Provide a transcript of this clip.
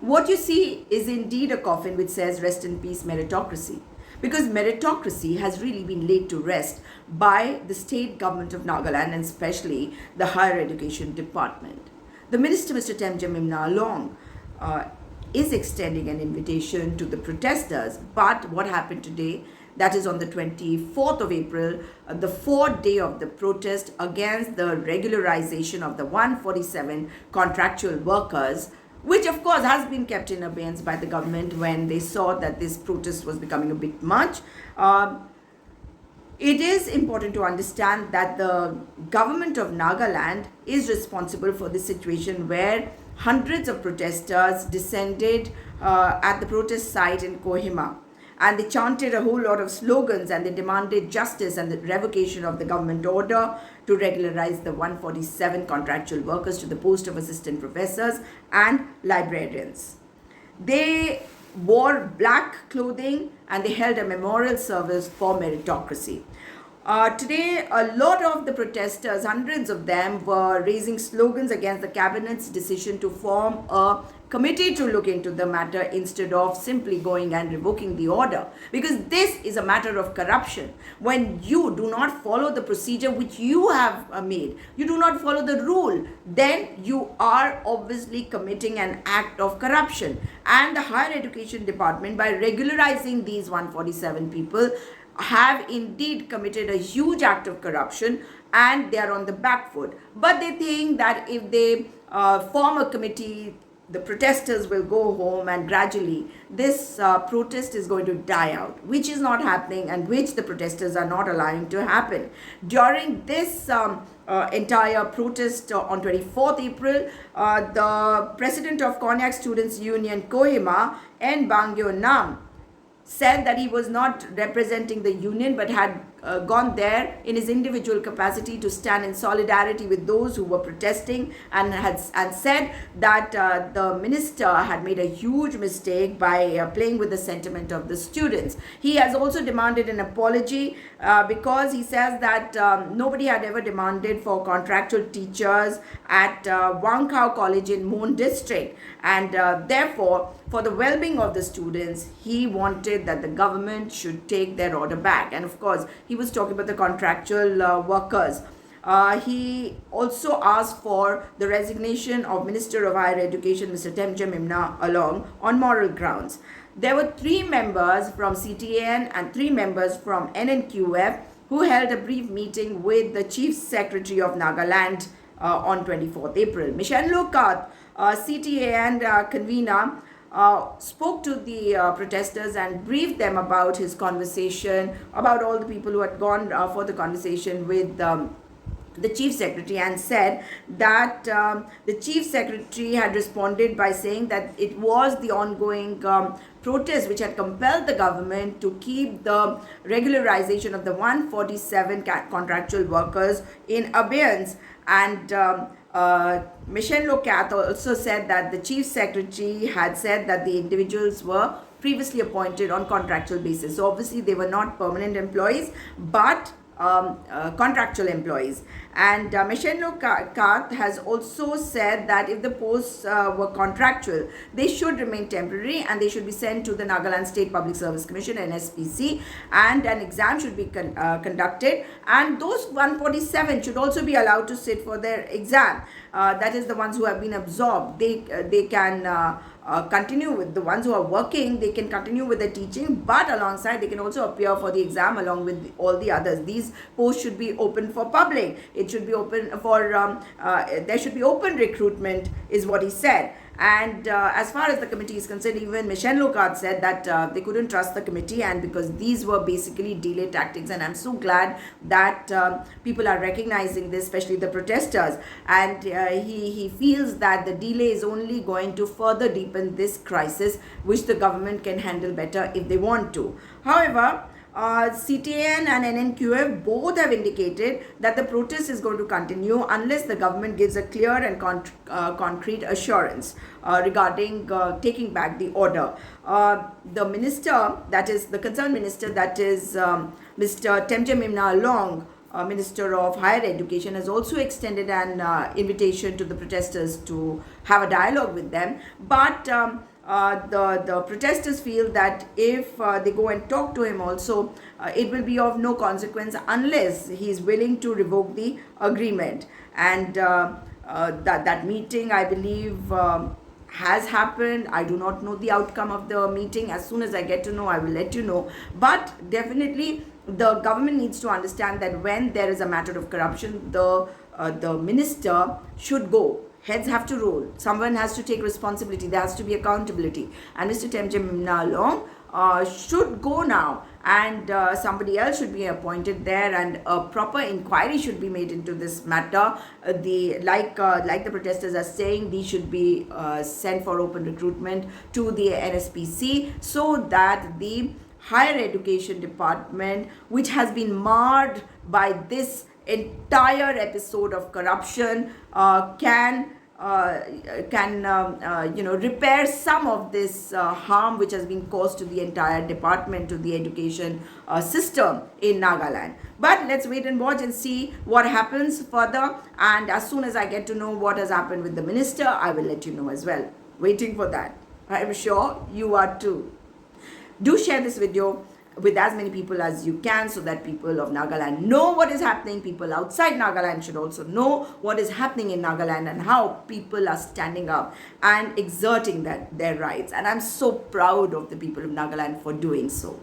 What you see is indeed a coffin which says, "Rest in peace, meritocracy." Because meritocracy has really been laid to rest by the state government of Nagaland and especially the higher education department. The minister, Mr. Temgem Imnalong, is extending an invitation to the protesters. But what happened today? That is on the 24th of April, the fourth day of the protest against the regularization of the 147 contractual workers, which of course has been kept in abeyance by the government when they saw that this protest was becoming a bit much. It is important to understand that the government of Nagaland is responsible for this situation where hundreds of protesters descended at the protest site in Kohima, and they chanted a whole lot of slogans and they demanded justice and the revocation of the government order to regularize the 147 contractual workers to the post of assistant professors and librarians. They wore black clothing and they held a memorial service for meritocracy. Today, a lot of the protesters, hundreds of them, were raising slogans against the cabinet's decision to form a committee to look into the matter instead of simply going and revoking the order. Because this is a matter of corruption. When you do not follow the procedure which you have made, you do not follow the rule, then you are obviously committing an act of corruption. And the higher education department, by regularizing these 147 people, have indeed committed a huge act of corruption and they are on the back foot. But they think that if they form a committee, the protesters will go home and gradually this protest is going to die out, which is not happening and which the protesters are not allowing to happen. During this entire protest on 24th April, the president of Konyak Students Union Kohima, N. Bangyo Nam, said that he was not representing the union but had gone there in his individual capacity to stand in solidarity with those who were protesting, and said that the minister had made a huge mistake by playing with the sentiment of the students. He has also demanded an apology because he says that nobody had ever demanded for contractual teachers at Wangkau College in Mon district, and therefore for the well-being of the students he wanted that the government should take their order back. And of course he was talking about the contractual workers. He also asked for the resignation of Minister of Higher Education Mr. Temgem Imnalong on moral grounds. There were 3 members from CTAN and 3 members from NNQF who held a brief meeting with the Chief Secretary of Nagaland on 24th April. Michelle Lokat, CTAN convener, spoke to the protesters and briefed them about his conversation, about all the people who had gone for the conversation with the Chief Secretary, and said that the Chief Secretary had responded by saying that it was the ongoing protest which had compelled the government to keep the regularization of the 147 contractual workers in abeyance. And Michelle Lokat also said that the Chief Secretary had said that the individuals were previously appointed on contractual basis. So obviously they were not permanent employees but contractual employees. And Michelle Lokat has also said that if the posts were contractual, they should remain temporary and they should be sent to the Nagaland State Public Service Commission (NSPC), and an exam should be conducted, and those 147 should also be allowed to sit for their exam. That is the ones who have been absorbed. They can continue with the ones who are working, they can continue with the teaching, but alongside they can also appear for the exam along with all the others. These posts should be open for public. It should be open for there should be open recruitment is what he said. And as far as the committee is concerned, even Michelle Lokat said that they couldn't trust the committee, and because these were basically delay tactics. And I'm so glad that people are recognizing this, especially the protesters. And he feels that the delay is only going to further deepen this crisis, which the government can handle better if they want to. However, CTAN and NNQF both have indicated that the protest is going to continue unless the government gives a clear and concrete assurance regarding taking back the order. The minister, that is the concerned minister, that is Mr. Temgem Imnalong, Minister of Higher Education, has also extended an invitation to the protesters to have a dialogue with them. But the protesters feel that if they go and talk to him also, it will be of no consequence unless he is willing to revoke the agreement. And that meeting, I believe, has happened. I do not know the outcome of the meeting. As soon as I get to know, I will let you know. But definitely, the government needs to understand that when there is a matter of corruption, the minister should go. Heads have to roll. Someone has to take responsibility. There has to be accountability. And Mr. Temje Mnalong should go now, and somebody else should be appointed there, and a proper inquiry should be made into this matter. Like the protesters are saying, these should be sent for open recruitment to the NSPC, so that the higher education department, which has been marred by this entire episode of corruption, can repair some of this harm which has been caused to the entire department, to the education system in Nagaland. But let's wait and watch and see what happens further. And as soon as I get to know what has happened with the minister, I will let you know as well. Waiting for that. I am sure you are too. Do share this video with as many people as you can, so that people of Nagaland know what is happening. People outside Nagaland should also know what is happening in Nagaland and how people are standing up and exerting their rights. And I'm so proud of the people of Nagaland for doing so.